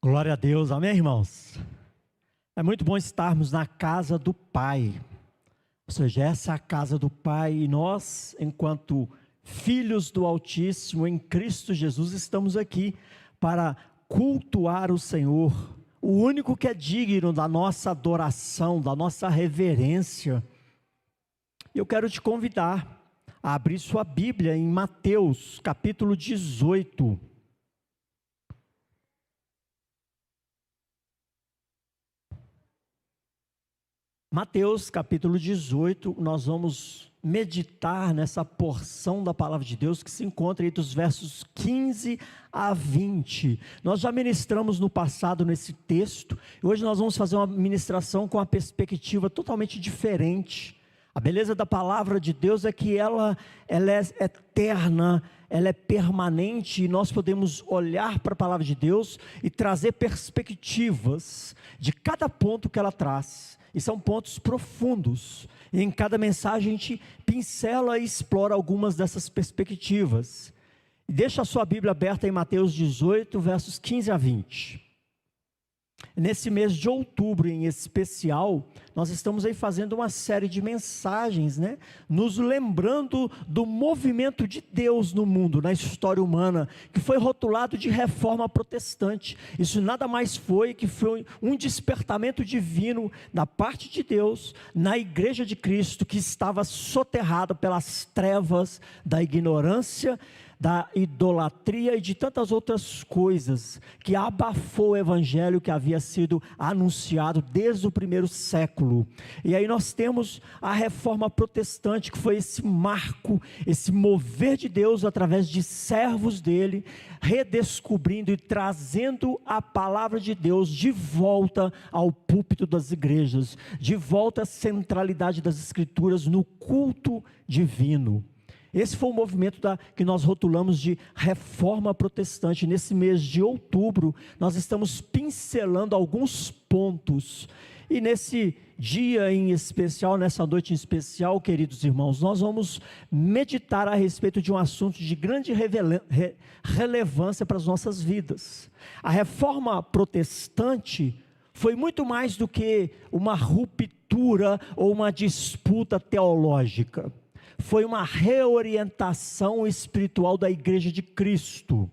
Glória a Deus, amém, irmãos? É muito bom estarmos na casa do Pai, ou seja, essa é a casa do Pai, e nós, enquanto filhos do Altíssimo, em Cristo Jesus, estamos aqui para cultuar o Senhor, o único que é digno da nossa adoração, da nossa reverência. Eu quero te convidar a abrir sua Bíblia em Mateus, capítulo 18. Mateus capítulo 18, nós vamos meditar nessa porção da palavra de Deus que se encontra entre os versos 15 a 20. Nós já ministramos no passado nesse texto, e hoje nós vamos fazer uma ministração com uma perspectiva totalmente diferente. A beleza da palavra de Deus é que ela é eterna, ela é permanente, e nós podemos olhar para a palavra de Deus e trazer perspectivas de cada ponto que ela traz. E são pontos profundos, e em cada mensagem a gente pincela e explora algumas dessas perspectivas. Deixa a sua Bíblia aberta em Mateus 18, versos 15 a 20. Nesse mês de outubro em especial, nós estamos aí fazendo uma série de mensagens, nos lembrando do movimento de Deus no mundo, na história humana, que foi rotulado de reforma protestante. Isso nada mais foi que foi um despertamento divino da parte de Deus, na igreja de Cristo, que estava soterrada pelas trevas da ignorância, da idolatria e de tantas outras coisas, que abafou o evangelho que havia sido anunciado desde o primeiro século. E aí nós temos a reforma protestante, que foi esse marco, esse mover de Deus através de servos dele, redescobrindo e trazendo a palavra de Deus de volta ao púlpito das igrejas, de volta à centralidade das escrituras no culto divino. Esse foi o movimento que nós rotulamos de reforma protestante. Nesse mês de outubro, nós estamos pincelando alguns pontos. E nesse dia em especial, nessa noite em especial, queridos irmãos, nós vamos meditar a respeito de um assunto de grande relevância para as nossas vidas. A reforma protestante foi muito mais do que uma ruptura ou uma disputa teológica. Foi uma reorientação espiritual da igreja de Cristo.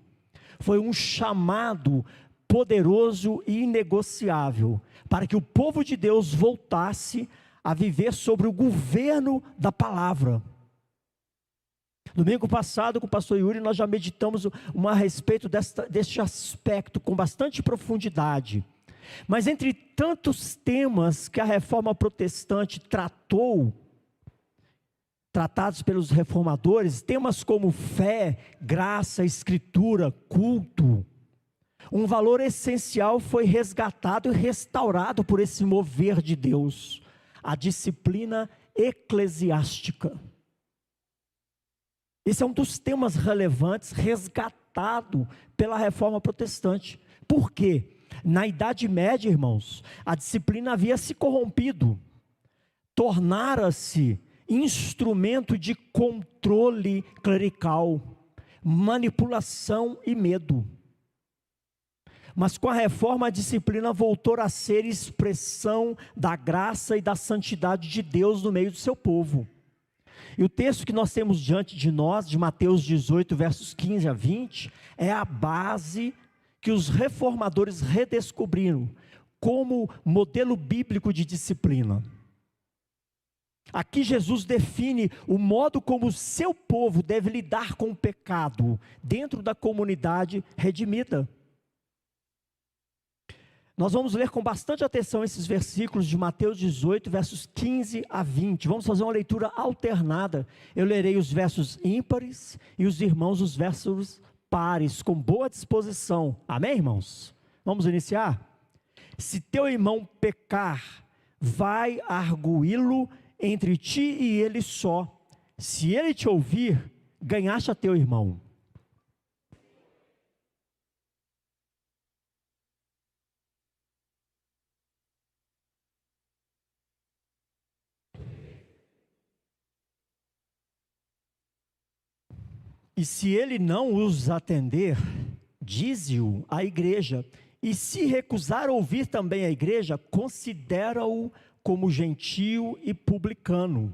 Foi um chamado poderoso e inegociável para que o povo de Deus voltasse a viver sobre o governo da palavra. Domingo passado, com o pastor Yuri, nós já meditamos a respeito deste aspecto com bastante profundidade. Mas entre tantos temas que a reforma protestante tratados pelos reformadores, temas como fé, graça, escritura, culto, um valor essencial foi resgatado e restaurado por esse mover de Deus, a disciplina eclesiástica. Esse é um dos temas relevantes, resgatado pela reforma protestante. Por quê? Na Idade Média, irmãos, a disciplina havia se corrompido, tornara-se instrumento de controle clerical, manipulação e medo. Mas com a reforma, a disciplina voltou a ser expressão da graça e da santidade de Deus no meio do seu povo. E o texto que nós temos diante de nós, de Mateus 18, versos 15 a 20, é a base que os reformadores redescobriram como modelo bíblico de disciplina. Aqui Jesus define o modo como o seu povo deve lidar com o pecado dentro da comunidade redimida. Nós vamos ler com bastante atenção esses versículos de Mateus 18, versos 15 a 20. Vamos fazer uma leitura alternada. Eu lerei os versos ímpares e os irmãos os versos pares, com boa disposição. Amém, irmãos? Vamos iniciar? Se teu irmão pecar, vai arguí-lo entre ti e ele só. Se ele te ouvir, ganhaste a teu irmão. E se ele não os atender, dize-o à igreja, E se recusar a ouvir também a igreja, considera-o como gentio e publicano.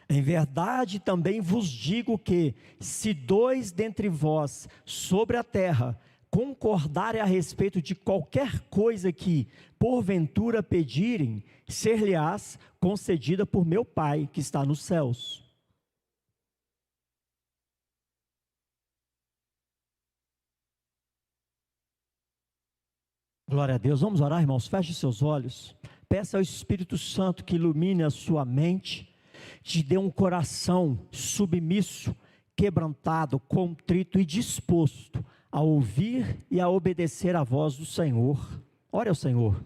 Em verdade também vos digo que, se dois dentre vós sobre a terra concordarem a respeito de qualquer coisa que, porventura, pedirem, ser-lhe-ás concedida por meu Pai que está nos céus. Glória a Deus. Vamos orar, irmãos. Feche seus olhos. Peça ao Espírito Santo que ilumine a sua mente, te dê um coração submisso, quebrantado, contrito e disposto a ouvir e a obedecer a voz do Senhor. Ore ao Senhor.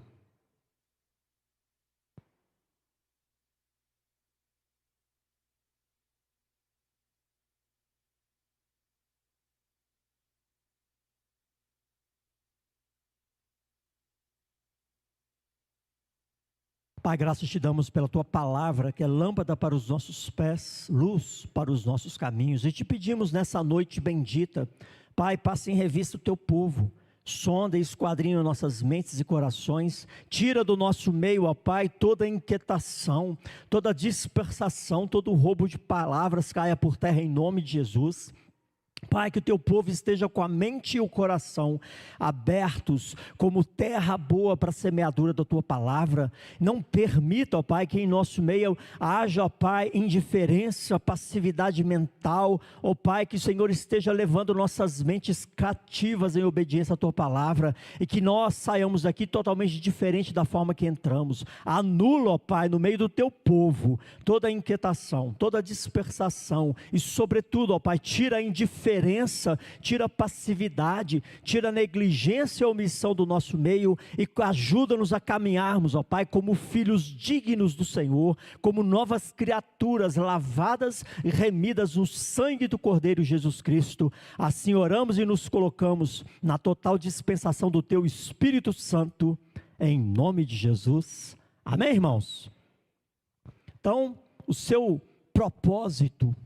Pai, graças te damos pela tua palavra, que é lâmpada para os nossos pés, luz para os nossos caminhos. E te pedimos nessa noite bendita, Pai, passe em revista o teu povo, sonda e esquadrinha nossas mentes e corações, tira do nosso meio, ó Pai, toda inquietação, toda dispersação, todo roubo de palavras caia por terra em nome de Jesus. Pai, que o teu povo esteja com a mente e o coração abertos, como terra boa para a semeadura da tua palavra. Não permita, ó Pai, que em nosso meio haja, ó Pai, indiferença, passividade mental. Ó Pai, que o Senhor esteja levando nossas mentes cativas em obediência à tua palavra, e que nós saiamos daqui totalmente diferente da forma que entramos. Anula, ó Pai, no meio do teu povo, toda a inquietação, toda a dispersação, e sobretudo, ó Pai, tira a indiferença, tira a passividade, tira a negligência e a omissão do nosso meio, e ajuda-nos a caminharmos, ó Pai, como filhos dignos do Senhor, como novas criaturas lavadas e remidas no sangue do Cordeiro Jesus Cristo. Assim oramos e nos colocamos na total dispensação do teu Espírito Santo, em nome de Jesus. Amém, irmãos? Então, o seu propósito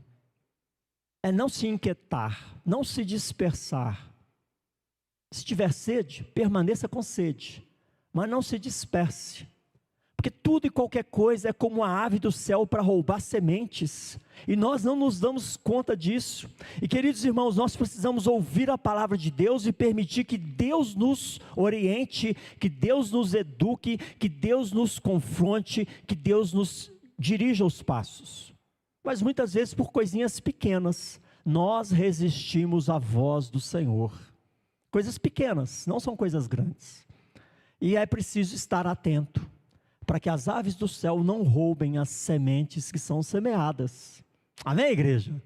é não se inquietar, não se dispersar. Se tiver sede, permaneça com sede, mas não se disperse, porque tudo e qualquer coisa é como a ave do céu para roubar sementes, e nós não nos damos conta disso. E queridos irmãos, nós precisamos ouvir a palavra de Deus e permitir que Deus nos oriente, que Deus nos eduque, que Deus nos confronte, que Deus nos dirija os passos. Mas muitas vezes, por coisinhas pequenas, nós resistimos à voz do Senhor. Coisas pequenas, não são coisas grandes. E é preciso estar atento, para que as aves do céu não roubem as sementes que são semeadas. Amém, igreja?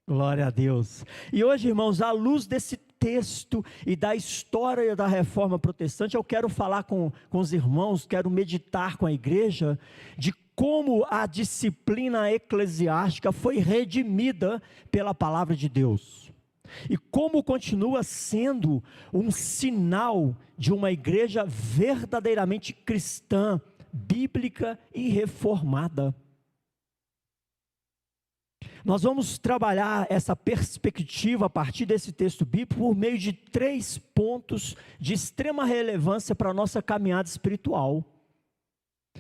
Glória a Deus. E hoje, irmãos, à luz desse texto e da história da Reforma Protestante, eu quero falar com os irmãos, quero meditar com a igreja, de como a disciplina eclesiástica foi redimida pela palavra de Deus, e como continua sendo um sinal de uma igreja verdadeiramente cristã, bíblica e reformada. Nós vamos trabalhar essa perspectiva a partir desse texto bíblico por meio de 3 pontos de extrema relevância para a nossa caminhada espiritual.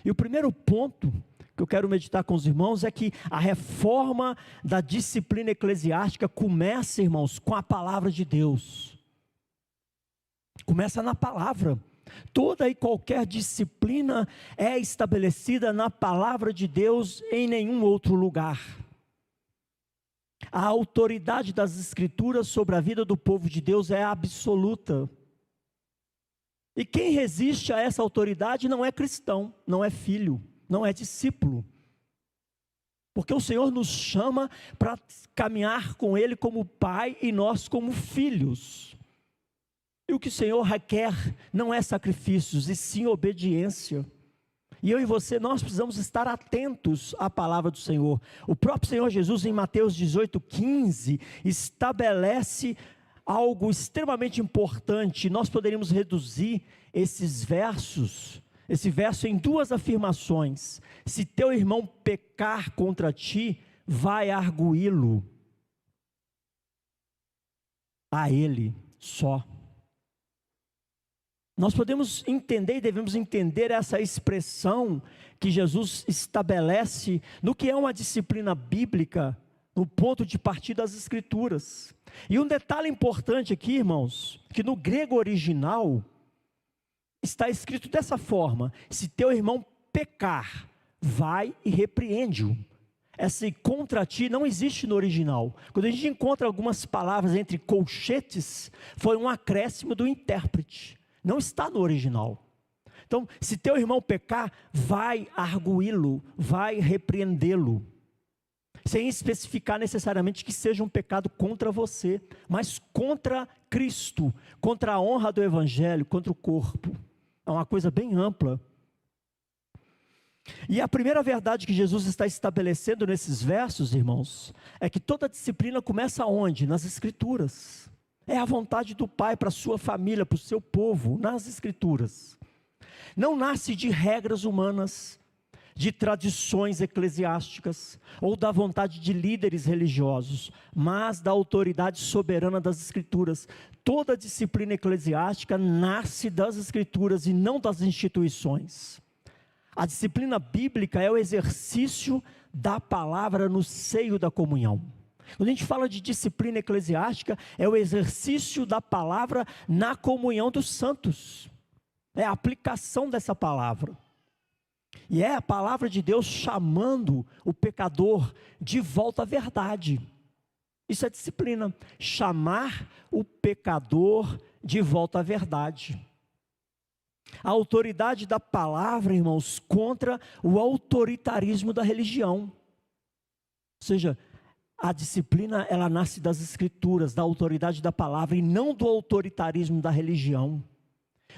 E o primeiro ponto que eu quero meditar com os irmãos é que a reforma da disciplina eclesiástica começa, irmãos, com a palavra de Deus. Começa na palavra. Toda e qualquer disciplina é estabelecida na palavra de Deus, em nenhum outro lugar. A autoridade das Escrituras sobre a vida do povo de Deus é absoluta. E quem resiste a essa autoridade não é cristão, não é filho, não é discípulo. Porque o Senhor nos chama para caminhar com Ele como Pai e nós como filhos. E o que o Senhor requer não é sacrifícios, e sim obediência. E eu e você, nós precisamos estar atentos à palavra do Senhor. O próprio Senhor Jesus, em Mateus 18:15, estabelece algo extremamente importante. Nós poderíamos reduzir esses versos esse verso em duas afirmações: se teu irmão pecar contra ti, vai arguí-lo a ele só. Nós podemos entender e devemos entender essa expressão que Jesus estabelece no que é uma disciplina bíblica, no ponto de partida das Escrituras. E um detalhe importante aqui, irmãos, que no grego original está escrito dessa forma: se teu irmão pecar, vai e repreende-o. Esse contra ti não existe no original. Quando a gente encontra algumas palavras entre colchetes, foi um acréscimo do intérprete. Não está no original. Então, se teu irmão pecar, vai arguí-lo, vai repreendê-lo. Sem especificar necessariamente que seja um pecado contra você, mas contra Cristo, contra a honra do Evangelho, contra o corpo. É uma coisa bem ampla. E a primeira verdade que Jesus está estabelecendo nesses versos, irmãos, é que toda disciplina começa onde? Nas Escrituras. É a vontade do Pai para a sua família, para o seu povo, nas Escrituras. Não nasce de regras humanas, de tradições eclesiásticas, ou da vontade de líderes religiosos, mas da autoridade soberana das Escrituras. Toda disciplina eclesiástica nasce das Escrituras e não das instituições. A disciplina bíblica é o exercício da palavra no seio da comunhão. Quando a gente fala de disciplina eclesiástica, é o exercício da palavra na comunhão dos santos. É a aplicação dessa palavra. E é a palavra de Deus chamando o pecador de volta à verdade. Isso é disciplina. Chamar o pecador de volta à verdade. A autoridade da palavra, irmãos, contra o autoritarismo da religião. Ou seja, a disciplina, ela nasce das Escrituras, da autoridade da palavra e não do autoritarismo da religião.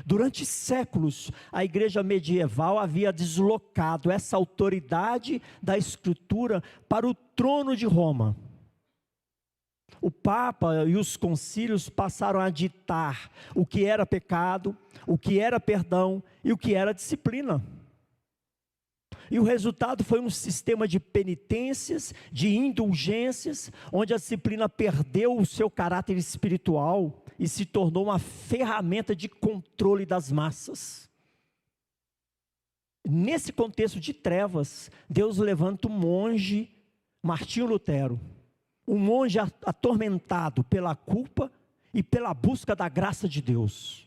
Durante séculos, a igreja medieval havia deslocado essa autoridade da Escritura para o trono de Roma. O Papa e os concílios passaram a ditar o que era pecado, o que era perdão e o que era disciplina. E o resultado foi um sistema de penitências, de indulgências, onde a disciplina perdeu o seu caráter espiritual e se tornou uma ferramenta de controle das massas. Nesse contexto de trevas, Deus levanta um monge, Martinho Lutero, um monge atormentado pela culpa e pela busca da graça de Deus.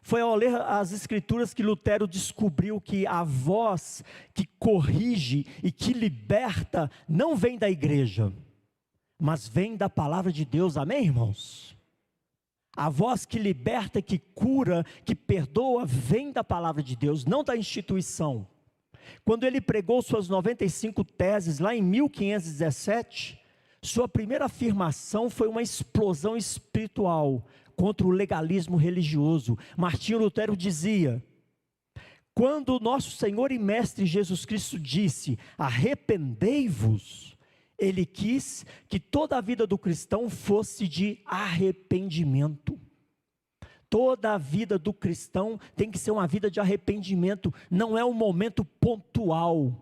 Foi ao ler as Escrituras que Lutero descobriu que a voz que corrige e que liberta não vem da igreja, mas vem da palavra de Deus, amém, irmãos? A voz que liberta, que cura, que perdoa, vem da palavra de Deus, não da instituição. Quando ele pregou suas 95 teses, lá em 1517, sua primeira afirmação foi uma explosão espiritual contra o legalismo religioso. Martinho Lutero dizia: quando o nosso Senhor e Mestre Jesus Cristo disse, arrependei-vos, ele quis que toda a vida do cristão fosse de arrependimento. Toda a vida do cristão tem que ser uma vida de arrependimento, não é um momento pontual,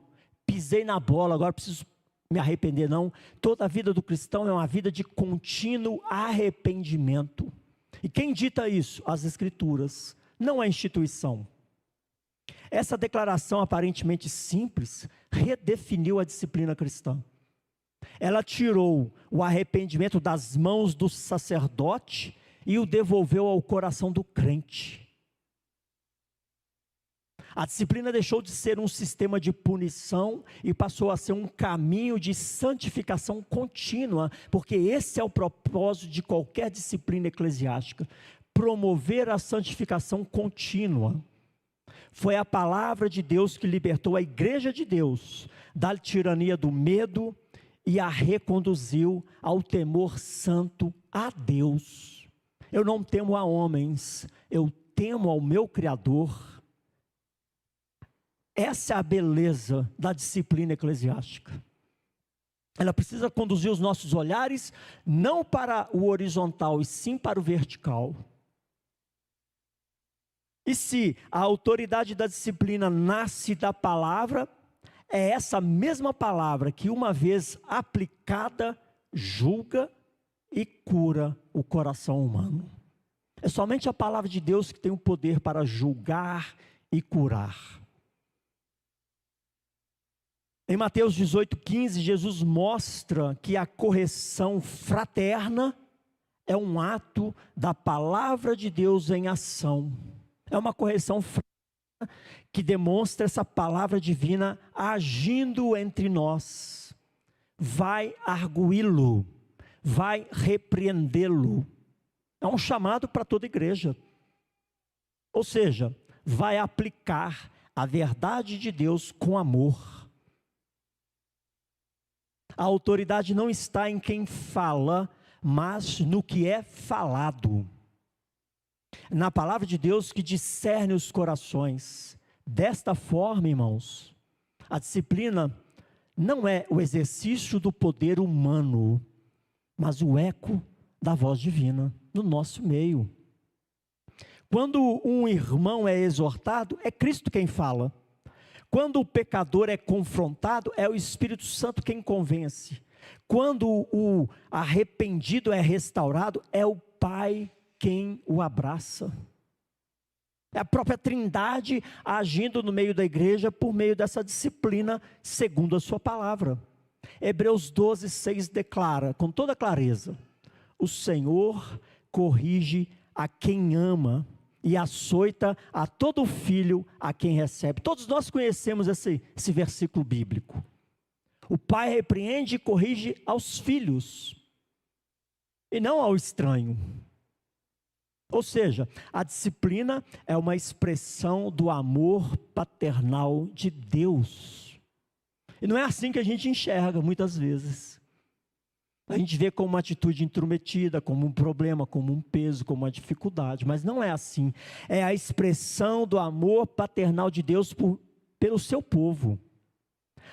pisei na bola, agora preciso me arrepender, não. Toda a vida do cristão é uma vida de contínuo arrependimento. E quem dita isso? As Escrituras, não a instituição. Essa declaração aparentemente simples, redefiniu a disciplina cristã. Ela tirou o arrependimento das mãos do sacerdote e o devolveu ao coração do crente. A disciplina deixou de ser um sistema de punição e passou a ser um caminho de santificação contínua, porque esse é o propósito de qualquer disciplina eclesiástica, promover a santificação contínua. Foi a palavra de Deus que libertou a igreja de Deus da tirania do medo e a reconduziu ao temor santo a Deus. Eu não temo a homens, eu temo ao meu Criador. Essa é a beleza da disciplina eclesiástica. Ela precisa conduzir os nossos olhares, não para o horizontal, e sim para o vertical. E se a autoridade da disciplina nasce da palavra, é essa mesma palavra que, uma vez aplicada, julga e cura o coração humano. É somente a palavra de Deus que tem o poder para julgar e curar. Em Mateus 18,15, Jesus mostra que a correção fraterna é um ato da palavra de Deus em ação. É uma correção fraterna que demonstra essa palavra divina agindo entre nós. Vai arguí-lo, vai repreendê-lo. É um chamado para toda igreja. Ou seja, vai aplicar a verdade de Deus com amor. A autoridade não está em quem fala, mas no que é falado. Na palavra de Deus que discerne os corações. Desta forma, irmãos, a disciplina não é o exercício do poder humano, mas o eco da voz divina no nosso meio. Quando um irmão é exortado, é Cristo quem fala. Quando o pecador é confrontado, é o Espírito Santo quem convence. Quando o arrependido é restaurado, é o Pai quem o abraça. É a própria Trindade agindo no meio da igreja por meio dessa disciplina, segundo a sua palavra. Hebreus 12:6 declara com toda clareza: o Senhor corrige a quem ama e açoita a todo filho a quem recebe. Todos nós conhecemos esse versículo bíblico. O pai repreende e corrige aos filhos, e não ao estranho. Ou seja, a disciplina é uma expressão do amor paternal de Deus. E não é assim que a gente enxerga muitas vezes. A gente vê como uma atitude intrometida, como um problema, como um peso, como uma dificuldade, mas não é assim. É a expressão do amor paternal de Deus pelo seu povo.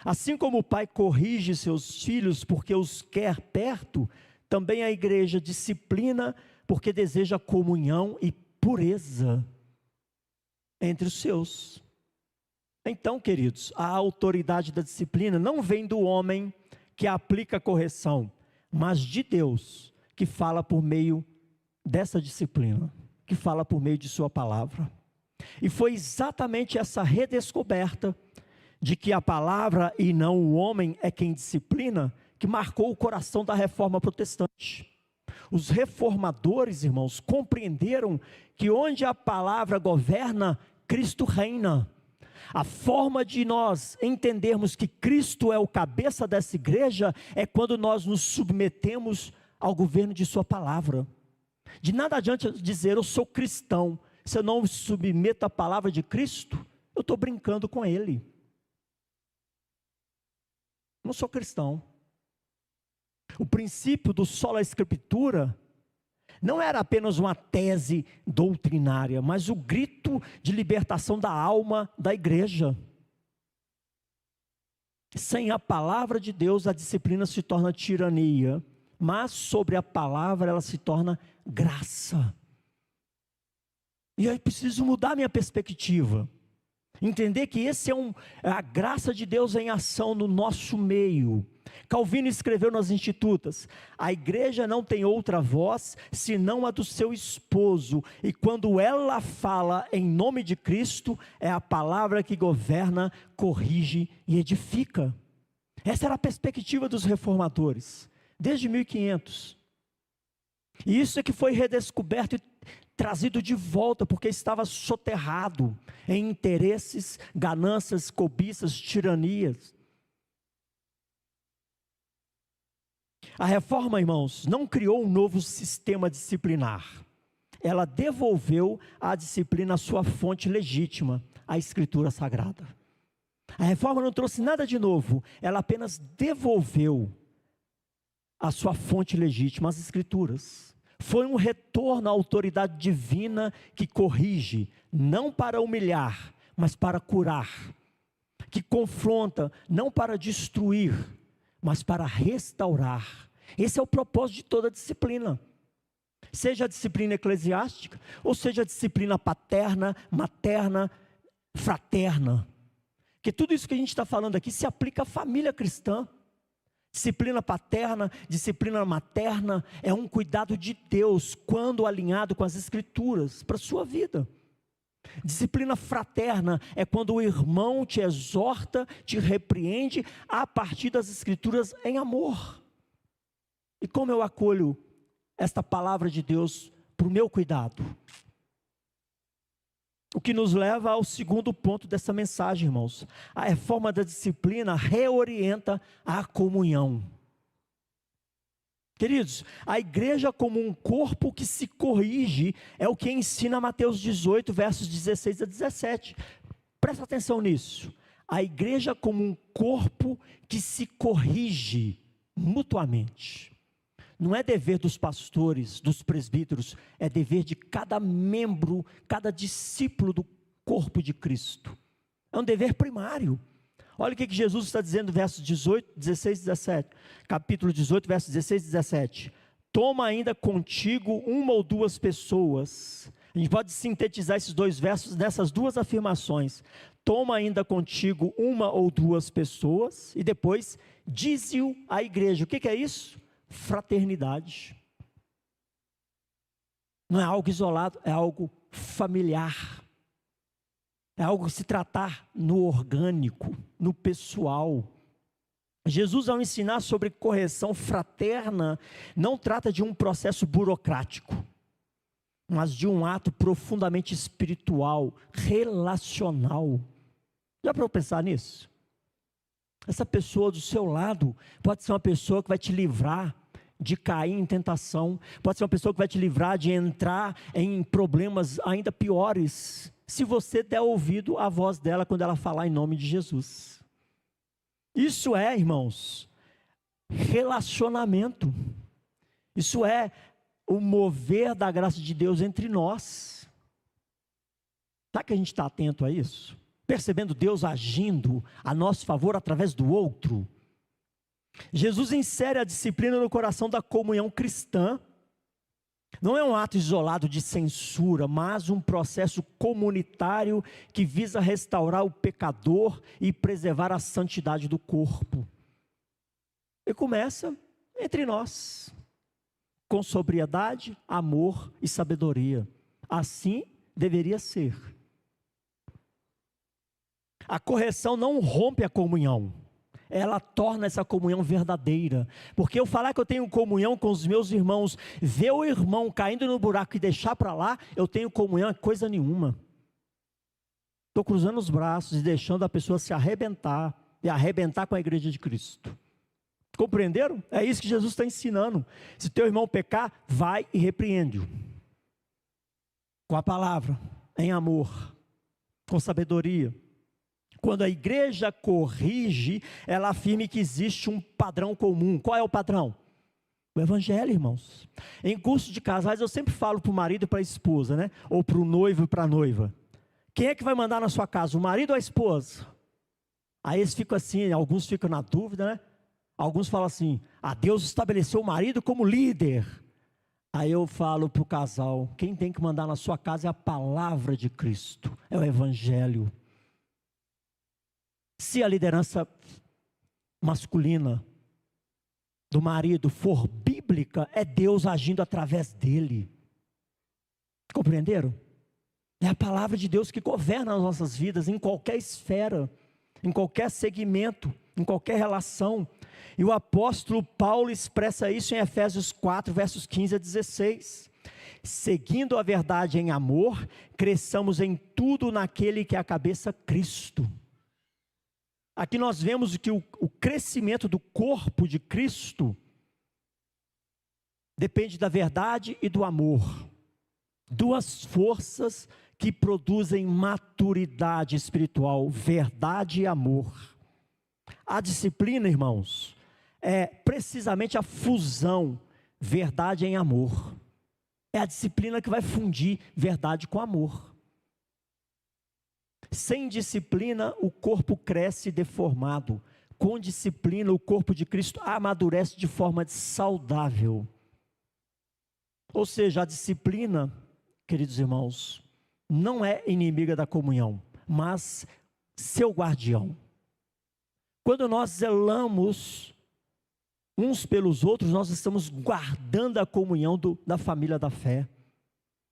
Assim como o pai corrige seus filhos porque os quer perto, também a igreja disciplina porque deseja comunhão e pureza entre os seus. Então, queridos, a autoridade da disciplina não vem do homem que aplica a correção, mas de Deus, que fala por meio dessa disciplina, que fala por meio de sua palavra. E foi exatamente essa redescoberta de que a palavra e não o homem é quem disciplina, que marcou o coração da reforma protestante. Os reformadores, irmãos, compreenderam que onde a palavra governa, Cristo reina. A forma de nós entendermos que Cristo é o cabeça dessa igreja é quando nós nos submetemos ao governo de sua palavra. De nada adianta dizer eu sou cristão, se eu não me submeto à palavra de Cristo, eu estou brincando com ele. Não sou cristão. O princípio do sola escritura não era apenas uma tese doutrinária, mas o grito de libertação da alma da igreja. Sem a palavra de Deus, a disciplina se torna tirania, mas sobre a palavra ela se torna graça. E aí preciso mudar minha perspectiva. Entender que esse é a graça de Deus em ação no nosso meio. Calvino escreveu nas Institutas: a igreja não tem outra voz senão a do seu esposo, e quando ela fala em nome de Cristo, é a palavra que governa, corrige e edifica. Essa era a perspectiva dos reformadores, desde 1500. E isso é que foi redescoberto e trazido de volta, porque estava soterrado em interesses, ganâncias, cobiças, tiranias. A reforma, irmãos, não criou um novo sistema disciplinar. Ela devolveu à disciplina a sua fonte legítima, a Escritura Sagrada. A reforma não trouxe nada de novo, ela apenas devolveu a sua fonte legítima, as Escrituras. Foi um retorno à autoridade divina que corrige, não para humilhar, mas para curar. Que confronta, não para destruir, mas para restaurar. Esse é o propósito de toda disciplina. Seja a disciplina eclesiástica, ou seja a disciplina paterna, materna, fraterna. Que tudo isso que a gente está falando aqui se aplica à família cristã. Disciplina paterna, disciplina materna, é um cuidado de Deus, quando alinhado com as Escrituras, para a sua vida. Disciplina fraterna é quando o irmão te exorta, te repreende, a partir das Escrituras em amor. E como eu acolho esta palavra de Deus para o meu cuidado? O que nos leva ao segundo ponto dessa mensagem, irmãos. A reforma da disciplina reorienta a comunhão. Queridos, a igreja como um corpo que se corrige, é o que ensina Mateus 18, versos 16 a 17. Presta atenção nisso. A igreja como um corpo que se corrige mutuamente. Não é dever dos pastores, dos presbíteros, é dever de cada membro, cada discípulo do corpo de Cristo. É um dever primário. Olha o que Jesus está dizendo no versos 18, 16 e 17. Capítulo 18, versos 16 e 17. Toma ainda contigo uma ou duas pessoas. A gente pode sintetizar esses dois versos nessas duas afirmações. Toma ainda contigo uma ou duas pessoas. E depois, dize-o à igreja. O que é isso? Fraternidade. Não é algo isolado, é algo familiar. É algo que se tratar no orgânico, no pessoal. Jesus, ao ensinar sobre correção fraterna, não trata de um processo burocrático, mas de um ato profundamente espiritual, relacional. Já para eu pensar nisso? Essa pessoa do seu lado pode ser uma pessoa que vai te livrar de cair em tentação, pode ser uma pessoa que vai te livrar de entrar em problemas ainda piores, se você der ouvido à voz dela quando ela falar em nome de Jesus. Isso é, irmãos, relacionamento. Isso é o mover da graça de Deus entre nós. Será que a gente está atento a isso? Percebendo Deus agindo a nosso favor através do outro. Jesus insere a disciplina no coração da comunhão cristã. Não é um ato isolado de censura, mas um processo comunitário que visa restaurar o pecador e preservar a santidade do corpo. E começa entre nós, com sobriedade, amor e sabedoria. Assim deveria ser. A correção não rompe a comunhão, ela torna essa comunhão verdadeira. Porque eu falar que eu tenho comunhão com os meus irmãos, ver o irmão caindo no buraco e deixar para lá, eu tenho comunhão, é coisa nenhuma. Estou cruzando os braços e deixando a pessoa se arrebentar, e arrebentar com a igreja de Cristo. Compreenderam? É isso que Jesus está ensinando. Se teu irmão pecar, vai e repreende-o. Com a palavra, em amor, com sabedoria. Quando a igreja corrige, ela afirma que existe um padrão comum. Qual é o padrão? O evangelho, irmãos. Em curso de casais, eu sempre falo para o marido e para a esposa, né? Ou para o noivo e para a noiva. Quem é que vai mandar na sua casa, o marido ou a esposa? Aí eles ficam assim, alguns ficam na dúvida, né? Alguns falam assim, Deus estabeleceu o marido como líder. Aí eu falo para o casal, quem tem que mandar na sua casa é a palavra de Cristo, é o evangelho. Se a liderança masculina do marido for bíblica, é Deus agindo através dele. Compreenderam? É a palavra de Deus que governa as nossas vidas, em qualquer esfera, em qualquer segmento, em qualquer relação. E o apóstolo Paulo expressa isso em Efésios 4, versos 15 a 16. Seguindo a verdade em amor, cresçamos em tudo naquele que é a cabeça, Cristo. Aqui nós vemos que o crescimento do corpo de Cristo depende da verdade e do amor. Duas forças que produzem maturidade espiritual, verdade e amor. A disciplina, irmãos, é precisamente a fusão, verdade em amor. É a disciplina que vai fundir verdade com amor. Sem disciplina, o corpo cresce deformado. Com disciplina, o corpo de Cristo amadurece de forma saudável. Ou seja, a disciplina, queridos irmãos, não é inimiga da comunhão, mas seu guardião. Quando nós zelamos uns pelos outros, nós estamos guardando a comunhão da família da fé.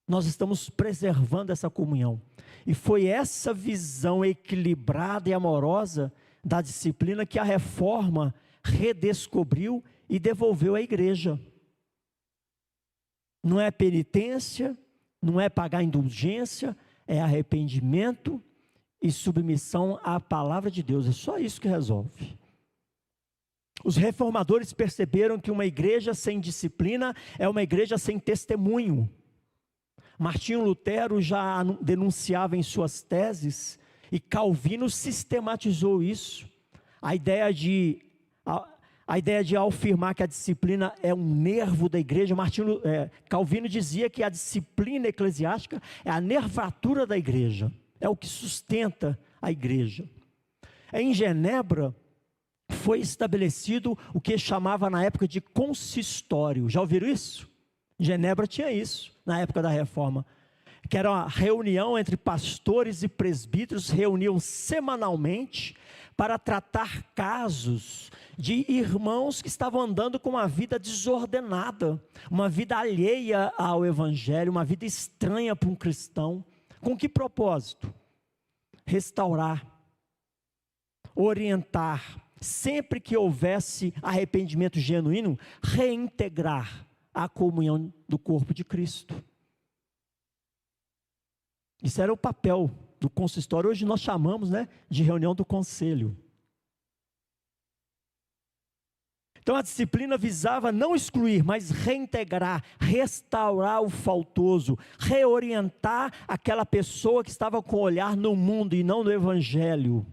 Nós estamos preservando essa comunhão. E foi essa visão equilibrada e amorosa da disciplina que a reforma redescobriu e devolveu à igreja. Não é penitência, não é pagar indulgência, é arrependimento e submissão à palavra de Deus. É só isso que resolve. Os reformadores perceberam que uma igreja sem disciplina é uma igreja sem testemunho. Martinho Lutero já denunciava em suas teses, e Calvino sistematizou isso. A ideia de afirmar que a disciplina é um nervo da igreja. Calvino dizia que a disciplina eclesiástica é a nervatura da igreja, é o que sustenta a igreja. Em Genebra foi estabelecido o que chamava na época de consistório. Já ouviram isso? Genebra tinha isso na época da reforma, que era uma reunião entre pastores e presbíteros, reuniam semanalmente para tratar casos de irmãos que estavam andando com uma vida desordenada, uma vida alheia ao evangelho, uma vida estranha para um cristão. Com que propósito? Restaurar, orientar, sempre que houvesse arrependimento genuíno, reintegrar a comunhão do corpo de Cristo. Isso era o papel do consistório. Hoje nós chamamos, de reunião do conselho. Então a disciplina visava não excluir, mas reintegrar, restaurar o faltoso, reorientar aquela pessoa que estava com o olhar no mundo e não no evangelho.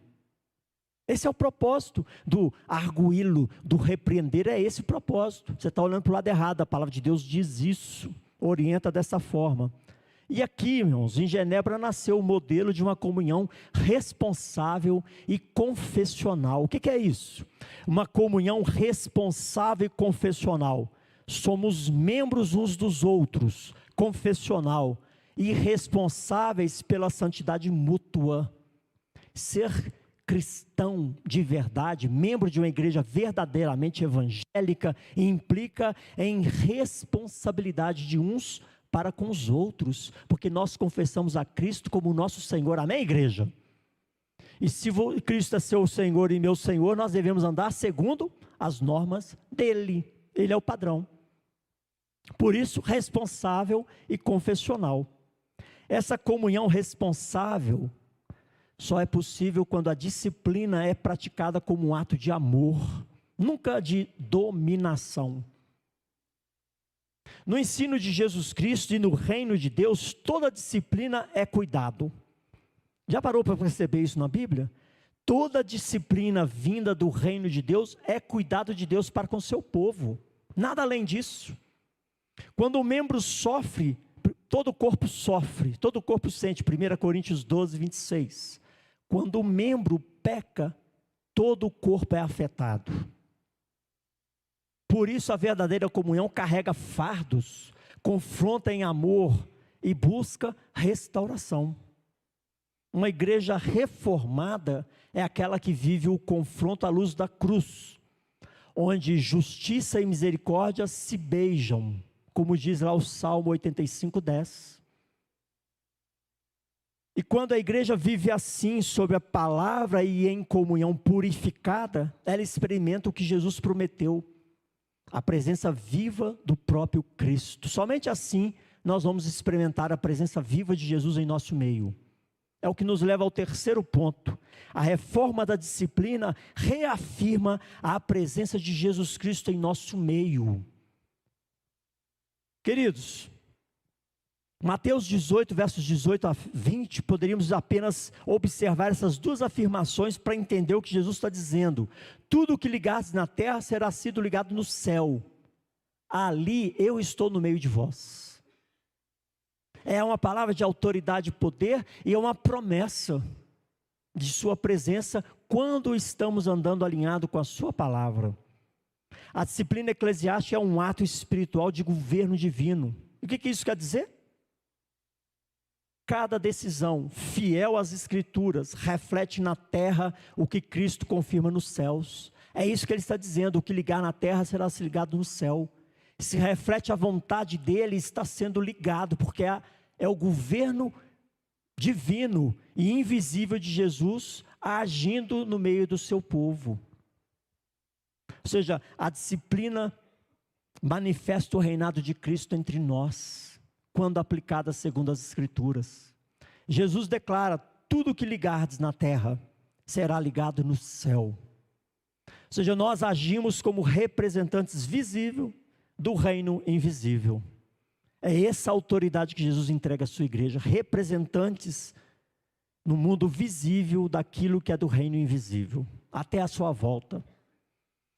Esse é o propósito do arguí-lo, do repreender, é esse o propósito. Você está olhando para o lado errado, a palavra de Deus diz isso, orienta dessa forma. E aqui, irmãos, em Genebra nasceu o modelo de uma comunhão responsável e confessional. O que é isso? Uma comunhão responsável e confessional. Somos membros uns dos outros, confessional, e responsáveis pela santidade mútua. Ser cristão de verdade, membro de uma igreja verdadeiramente evangélica, implica em responsabilidade de uns para com os outros, porque nós confessamos a Cristo como nosso Senhor, amém, igreja? E se Cristo é seu Senhor e meu Senhor, nós devemos andar segundo as normas dele, ele é o padrão. Por isso, responsável e confessional. Essa comunhão responsável só é possível quando a disciplina é praticada como um ato de amor, nunca de dominação. No ensino de Jesus Cristo e no reino de Deus, toda disciplina é cuidado. Já parou para perceber isso na Bíblia? Toda disciplina vinda do reino de Deus é cuidado de Deus para com o seu povo, nada além disso. Quando o membro sofre, todo o corpo sofre, todo o corpo sente, 1 Coríntios 12, 26. Quando o membro peca, todo o corpo é afetado. Por isso a verdadeira comunhão carrega fardos, confronta em amor e busca restauração. Uma igreja reformada é aquela que vive o confronto à luz da cruz, onde justiça e misericórdia se beijam, como diz lá o Salmo 85, 10. E quando a igreja vive assim, sob a palavra e em comunhão purificada, ela experimenta o que Jesus prometeu, a presença viva do próprio Cristo. Somente assim nós vamos experimentar a presença viva de Jesus em nosso meio. É o que nos leva ao terceiro ponto. A reforma da disciplina reafirma a presença de Jesus Cristo em nosso meio. Queridos, Mateus 18, versos 18 a 20, poderíamos apenas observar essas duas afirmações para entender o que Jesus está dizendo. Tudo o que ligares na terra será sido ligado no céu. Ali eu estou no meio de vós. É uma palavra de autoridade e poder, e é uma promessa de sua presença quando estamos andando alinhado com a sua palavra. A disciplina eclesiástica é um ato espiritual de governo divino. O que isso quer dizer? Cada decisão fiel às Escrituras reflete na terra o que Cristo confirma nos céus. É isso que ele está dizendo: o que ligar na terra será se ligado no céu. Se reflete a vontade dele, está sendo ligado, porque é o governo divino e invisível de Jesus agindo no meio do seu povo. Ou seja, a disciplina manifesta o reinado de Cristo entre nós, quando aplicada segundo as Escrituras. Jesus declara: tudo que ligardes na terra será ligado no céu. Ou seja, nós agimos como representantes visíveis do reino invisível. É essa autoridade que Jesus entrega à sua igreja, representantes no mundo visível daquilo que é do reino invisível, até a sua volta.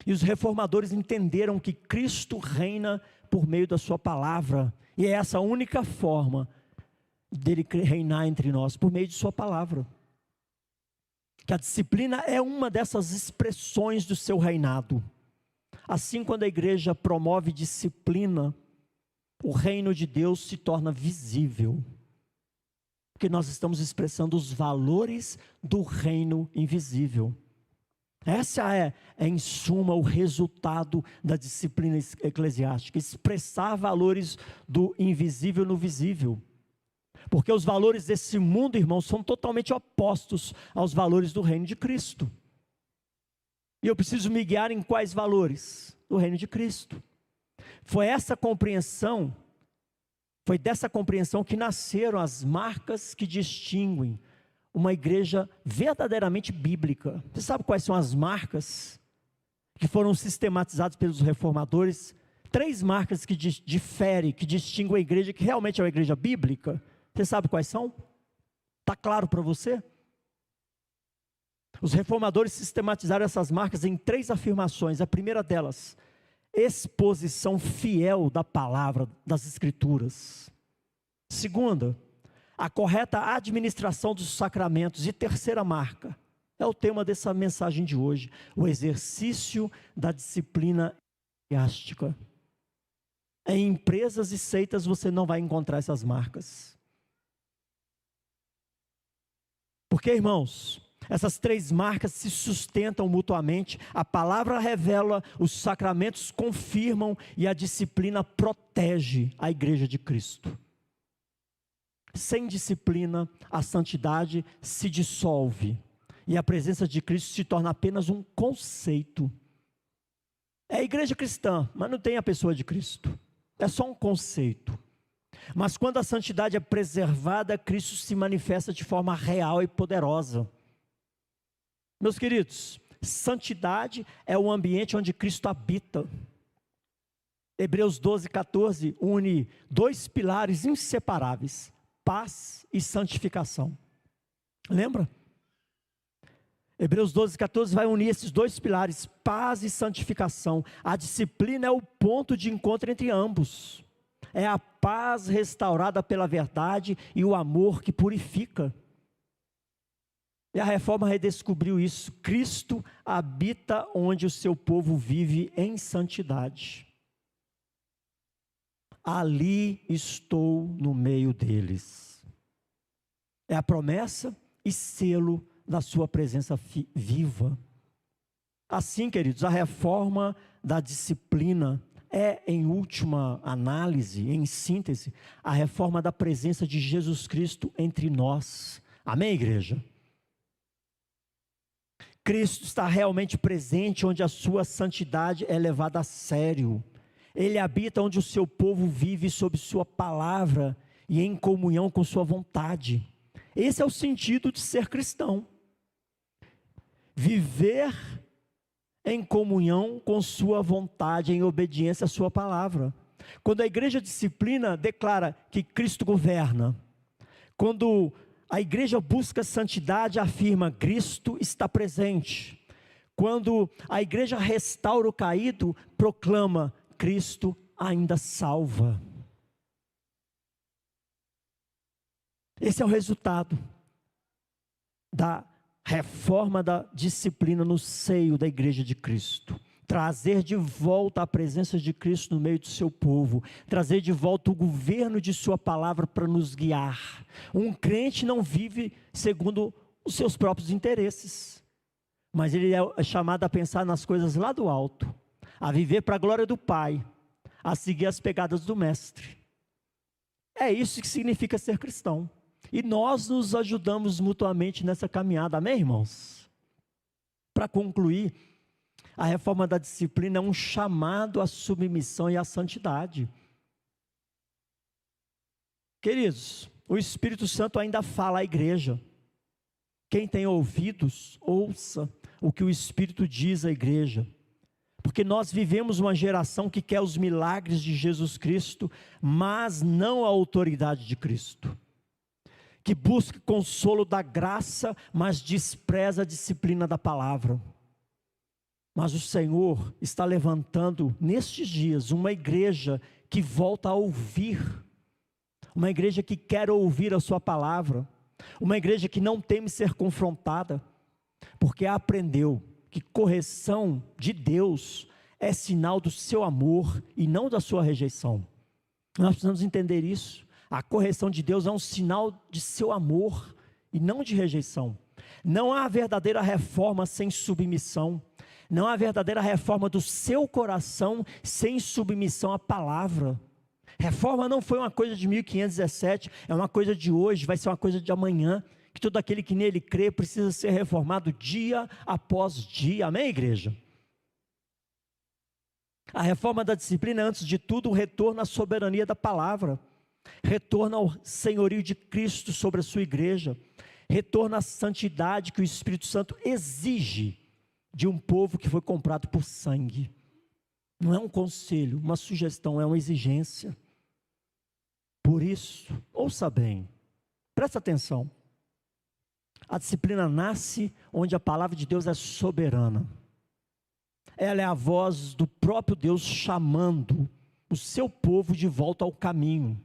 E os reformadores entenderam que Cristo reina por meio da sua palavra, e é essa a única forma dele reinar entre nós, por meio de sua palavra. Que a disciplina é uma dessas expressões do seu reinado. Assim, quando a igreja promove disciplina, o reino de Deus se torna visível, porque nós estamos expressando os valores do reino invisível. Essa é, em suma, o resultado da disciplina eclesiástica: expressar valores do invisível no visível. Porque os valores desse mundo, irmãos, são totalmente opostos aos valores do reino de Cristo. E eu preciso me guiar em quais valores? Do reino de Cristo. Foi dessa compreensão que nasceram as marcas que distinguem uma igreja verdadeiramente bíblica. Você sabe quais são as marcas que foram sistematizadas pelos reformadores? 3 marcas que diferem, que distinguem a igreja, que realmente é uma igreja bíblica. Você sabe quais são? Está claro para você? Os reformadores sistematizaram essas marcas em 3 afirmações. A primeira delas: exposição fiel da palavra, das Escrituras. Segunda, a correta administração dos sacramentos. E terceira marca, é o tema dessa mensagem de hoje: o exercício da disciplina eclesiástica. Em empresas e seitas você não vai encontrar essas marcas. Porque, irmãos, essas 3 marcas se sustentam mutuamente. A palavra revela, os sacramentos confirmam e a disciplina protege a igreja de Cristo. Sem disciplina, a santidade se dissolve e a presença de Cristo se torna apenas um conceito. É a igreja cristã, mas não tem a pessoa de Cristo. É só um conceito. Mas quando a santidade é preservada, Cristo se manifesta de forma real e poderosa. Meus queridos, santidade é o ambiente onde Cristo habita. Hebreus 12:14 une 2 pilares inseparáveis: paz e santificação. Lembra? Hebreus 12:14 vai unir esses 2 pilares, paz e santificação. A disciplina é o ponto de encontro entre ambos. É a paz restaurada pela verdade e o amor que purifica. E a reforma redescobriu isso. Cristo habita onde o seu povo vive em santidade. Ali estou no meio deles. É a promessa e selo da sua presença viva. Assim, queridos, a reforma da disciplina é, em última análise, em síntese, a reforma da presença de Jesus Cristo entre nós. Amém, igreja? Cristo está realmente presente onde a sua santidade é levada a sério. Ele habita onde o seu povo vive sob sua palavra e em comunhão com sua vontade. Esse é o sentido de ser cristão. Viver em comunhão com sua vontade, em obediência à sua palavra. Quando a igreja disciplina, declara que Cristo governa. Quando a igreja busca santidade, afirma: Cristo está presente. Quando a igreja restaura o caído, proclama: Cristo ainda salva. Esse é o resultado da reforma da disciplina no seio da igreja de Cristo. trazer de volta a presença de Cristo no meio do seu povo, trazer de volta o governo de sua palavra para nos guiar. Um crente não vive segundo os seus próprios interesses, mas ele é chamado a pensar nas coisas lá do alto, a viver para a glória do Pai, a seguir as pegadas do Mestre. É isso que significa ser cristão, e nós nos ajudamos mutuamente nessa caminhada, amém, irmãos? Para concluir, a reforma da disciplina é um chamado à submissão e à santidade. Queridos, o Espírito Santo ainda fala à igreja. Quem tem ouvidos, ouça o que o Espírito diz à igreja. Porque nós vivemos uma geração que quer os milagres de Jesus Cristo, mas não a autoridade de Cristo. Que busca consolo da graça, mas despreza a disciplina da palavra. Mas o Senhor está levantando nestes dias uma igreja que volta a ouvir, uma igreja que quer ouvir a sua palavra, uma igreja que não teme ser confrontada, porque aprendeu que correção de Deus é sinal do seu amor e não da sua rejeição. Nós precisamos entender isso. A correção de Deus é um sinal de seu amor e não de rejeição. Não há verdadeira reforma sem submissão. Não há verdadeira reforma do seu coração sem submissão à palavra. Reforma não foi uma coisa de 1517, é uma coisa de hoje, vai ser uma coisa de amanhã, que todo aquele que nele crê precisa ser reformado dia após dia, amém, igreja? A reforma da disciplina é, antes de tudo, um retorno à soberania da palavra, retorno ao senhorio de Cristo sobre a sua igreja, retorno à santidade que o Espírito Santo exige de um povo que foi comprado por sangue. Não é um conselho, uma sugestão, é uma exigência. Por isso, ouça bem, presta atenção. A disciplina nasce onde a palavra de Deus é soberana. Ela é a voz do próprio Deus chamando o seu povo de volta ao caminho.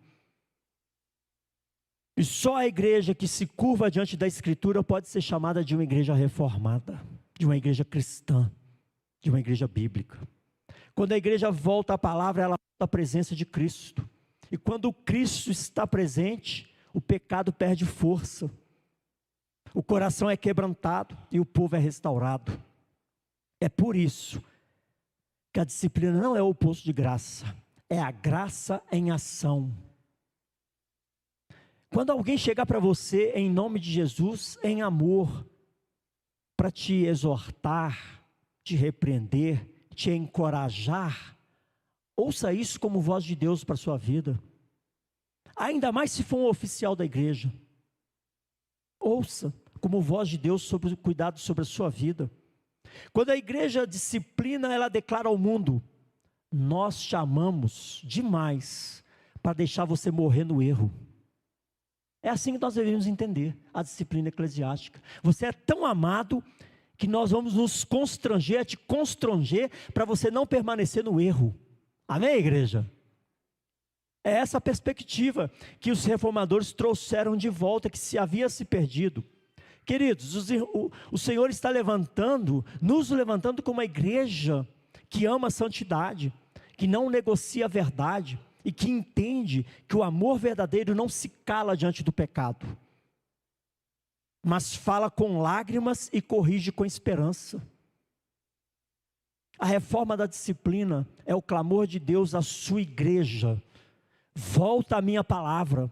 E só a igreja que se curva diante da Escritura pode ser chamada de uma igreja reformada, de uma igreja cristã, de uma igreja bíblica. Quando a igreja volta à palavra, ela volta à presença de Cristo. E quando Cristo está presente, o pecado perde força. O coração é quebrantado e o povo é restaurado. É por isso que a disciplina não é o oposto de graça, é a graça em ação. Quando alguém chegar para você em nome de Jesus, em amor, para te exortar, te repreender, te encorajar, ouça isso como voz de Deus para a sua vida. Ainda mais se for um oficial da igreja. Ouça como voz de Deus sobre o cuidado sobre a sua vida. Quando a igreja disciplina, ela declara ao mundo: nós chamamos demais para deixar você morrer no erro. É assim que nós devemos entender a disciplina eclesiástica. Você é tão amado que nós vamos nos constranger, te constranger, para você não permanecer no erro. Amém, igreja? É essa a perspectiva que os reformadores trouxeram de volta, que se havia se perdido. Queridos, o Senhor está nos levantando como uma igreja que ama a santidade, que não negocia a verdade, e que entende que o amor verdadeiro não se cala diante do pecado, mas fala com lágrimas e corrige com esperança. A reforma da disciplina é o clamor de Deus à sua igreja: volta à minha palavra,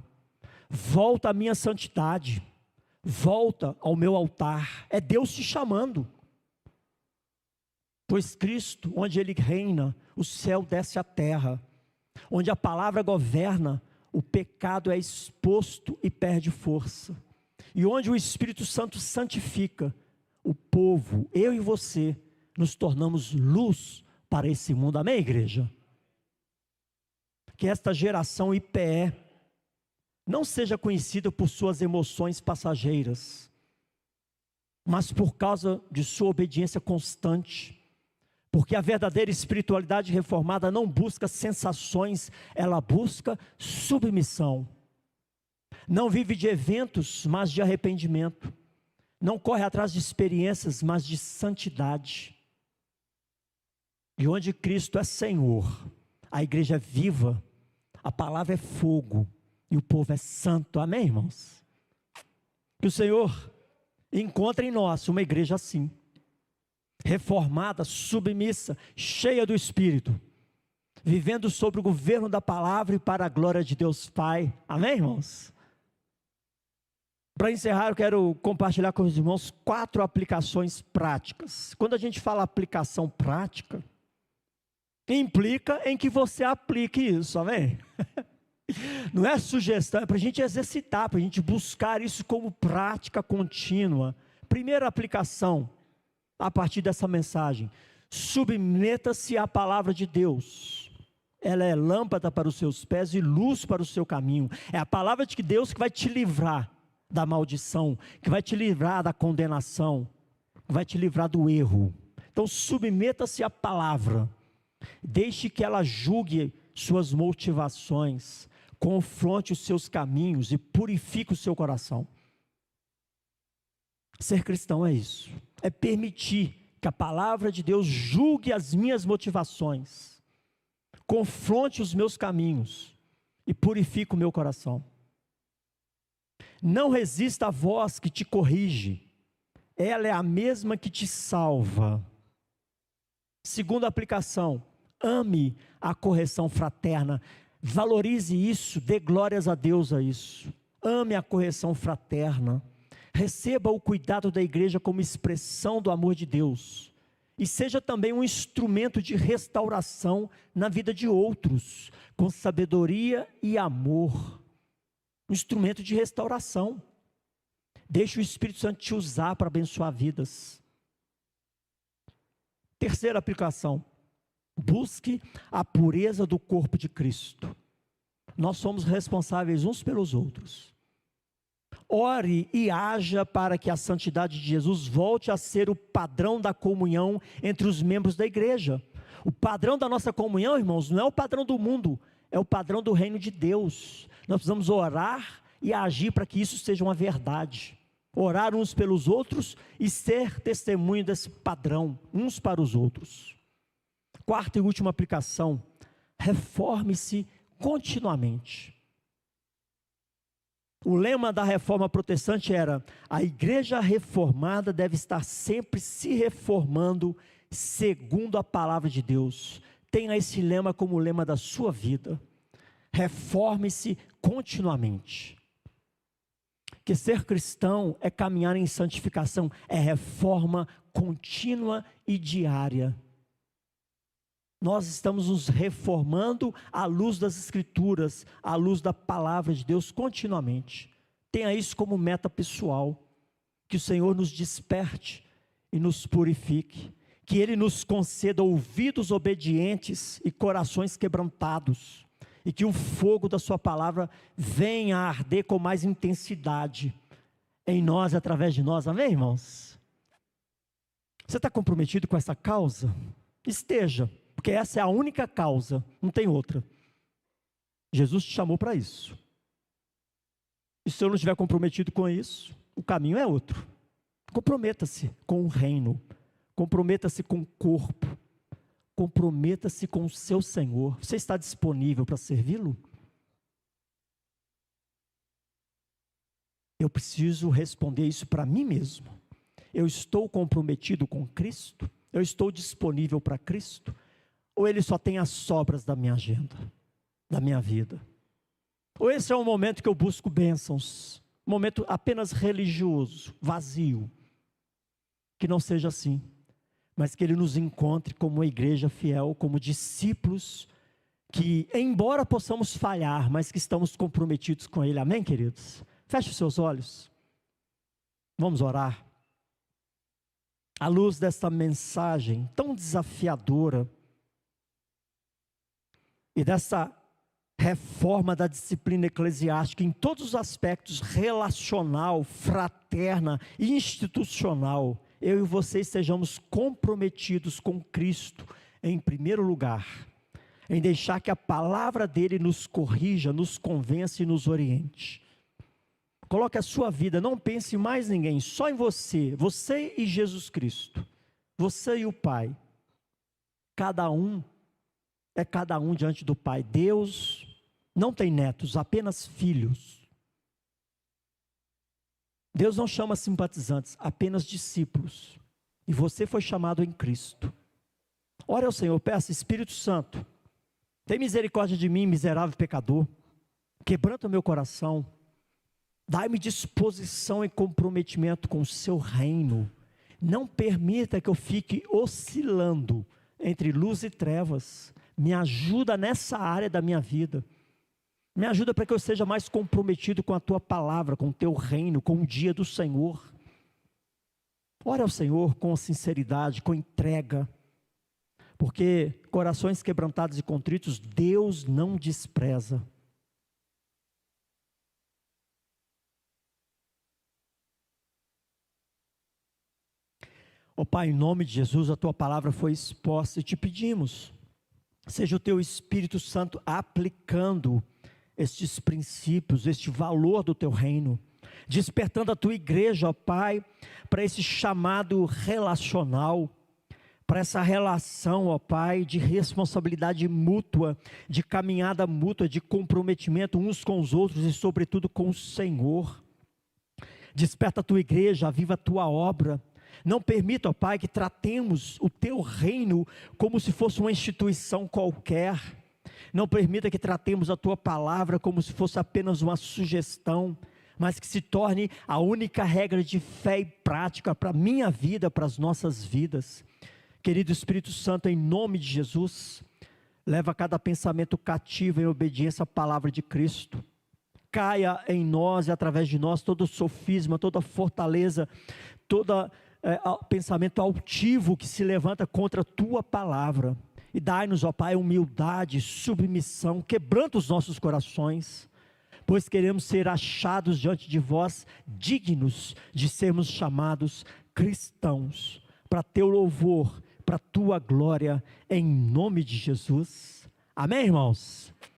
volta à minha santidade, volta ao meu altar. É Deus te chamando. Pois Cristo, onde Ele reina, o céu desce à terra. Onde a palavra governa, o pecado é exposto e perde força. E onde o Espírito Santo santifica, o povo, eu e você, nos tornamos luz para esse mundo. Amém, igreja? Que esta geração IPE não seja conhecida por suas emoções passageiras, mas por causa de sua obediência constante. Porque a verdadeira espiritualidade reformada não busca sensações, ela busca submissão. Não vive de eventos, mas de arrependimento. Não corre atrás de experiências, mas de santidade. E onde Cristo é Senhor, a igreja é viva, a palavra é fogo e o povo é santo. Amém, irmãos? Que o Senhor encontre em nós uma igreja assim, reformada, submissa, cheia do Espírito, vivendo sob o governo da palavra e para a glória de Deus Pai. Amém, irmãos? Para encerrar, eu quero compartilhar com os irmãos 4 aplicações práticas. Quando a gente fala aplicação prática, implica em que você aplique isso, amém? Não é sugestão, é para a gente exercitar, para a gente buscar isso como prática contínua. Primeira aplicação, a partir dessa mensagem: submeta-se à palavra de Deus. Ela é lâmpada para os seus pés e luz para o seu caminho. É a palavra de Deus que vai te livrar da maldição, que vai te livrar da condenação, que vai te livrar do erro. Então submeta-se à palavra, deixe que ela julgue suas motivações, confronte os seus caminhos e purifique o seu coração. Ser cristão é isso, é permitir que a palavra de Deus julgue as minhas motivações, confronte os meus caminhos e purifique o meu coração. Não resista à voz que te corrige, ela é a mesma que te salva. Segunda aplicação: ame a correção fraterna, valorize isso, dê glórias a Deus a isso. Ame a correção fraterna, receba o cuidado da igreja como expressão do amor de Deus, e seja também um instrumento de restauração na vida de outros, com sabedoria e amor. Um instrumento de restauração. Deixe o Espírito Santo te usar para abençoar vidas. Terceira aplicação: busque a pureza do corpo de Cristo. Nós somos responsáveis uns pelos outros. Ore e haja para que a santidade de Jesus volte a ser o padrão da comunhão entre os membros da igreja. O padrão da nossa comunhão, irmãos, não é o padrão do mundo, é o padrão do reino de Deus. Nós precisamos orar e agir para que isso seja uma verdade. Orar uns pelos outros e ser testemunho desse padrão, uns para os outros. Quarta e última aplicação: reforme-se continuamente. O lema da reforma protestante era: a igreja reformada deve estar sempre se reformando segundo a palavra de Deus. Tenha esse lema como lema da sua vida. Reforme-se continuamente. Que ser cristão é caminhar em santificação, é reforma contínua e diária. Nós estamos nos reformando à luz das Escrituras, à luz da palavra de Deus continuamente. Tenha isso como meta pessoal. Que o Senhor nos desperte e nos purifique. Que Ele nos conceda ouvidos obedientes e corações quebrantados. E que o fogo da sua palavra venha a arder com mais intensidade em nós e através de nós. Amém, irmãos? Você está comprometido com essa causa? Esteja, porque essa é a única causa, não tem outra. Jesus te chamou para isso. E se eu não estiver comprometido com isso, o caminho é outro. Comprometa-se com o reino, comprometa-se com o corpo, comprometa-se com o seu Senhor. Você está disponível para servi-lo? Eu preciso responder isso para mim mesmo. Eu estou comprometido com Cristo? Eu estou disponível para Cristo? Ou Ele só tem as sobras da minha agenda, da minha vida? Ou esse é um momento que eu busco bênçãos, um momento apenas religioso, vazio? Que não seja assim, mas que Ele nos encontre como uma igreja fiel, como discípulos, que embora possamos falhar, mas que estamos comprometidos com Ele. Amém, queridos? Feche os seus olhos, vamos orar. À luz desta mensagem tão desafiadora, e dessa reforma da disciplina eclesiástica em todos os aspectos, relacional, fraterna e institucional, eu e você estejamos comprometidos com Cristo em primeiro lugar, em deixar que a palavra dele nos corrija, nos convença e nos oriente. Coloque a sua vida, não pense em mais ninguém, só em você, você e Jesus Cristo, você e o Pai. é cada um diante do Pai. Deus não tem netos, apenas filhos. Deus não chama simpatizantes, apenas discípulos. E você foi chamado em Cristo. Ore ao Senhor, peça: Espírito Santo, tem misericórdia de mim, miserável pecador. Quebranta o meu coração. Dai-me disposição e comprometimento com o seu reino. Não permita que eu fique oscilando entre luz e trevas. Me ajuda nessa área da minha vida. Me ajuda para que eu seja mais comprometido com a tua palavra, com o teu reino, com o dia do Senhor. Ore ao Senhor com sinceridade, com entrega. Porque corações quebrantados e contritos, Deus não despreza. Ó Pai, em nome de Jesus, a tua palavra foi exposta e te pedimos, seja o teu Espírito Santo aplicando estes princípios, este valor do teu reino, despertando a tua igreja, ó Pai, para esse chamado relacional, para essa relação, ó Pai, de responsabilidade mútua, de caminhada mútua, de comprometimento uns com os outros e sobretudo com o Senhor. Desperta a tua igreja, aviva a tua obra. Não permita, ó Pai, que tratemos o teu reino como se fosse uma instituição qualquer. Não permita que tratemos a tua palavra como se fosse apenas uma sugestão, mas que se torne a única regra de fé e prática para a minha vida, para as nossas vidas. Querido Espírito Santo, em nome de Jesus, leva cada pensamento cativo em obediência à palavra de Cristo. Caia em nós e através de nós todo sofisma, toda fortaleza, todo pensamento altivo que se levanta contra a tua palavra. E dai-nos, ó Pai, humildade, submissão, quebranta os nossos corações, pois queremos ser achados diante de vós, dignos de sermos chamados cristãos, para teu louvor, para tua glória, em nome de Jesus. Amém, irmãos?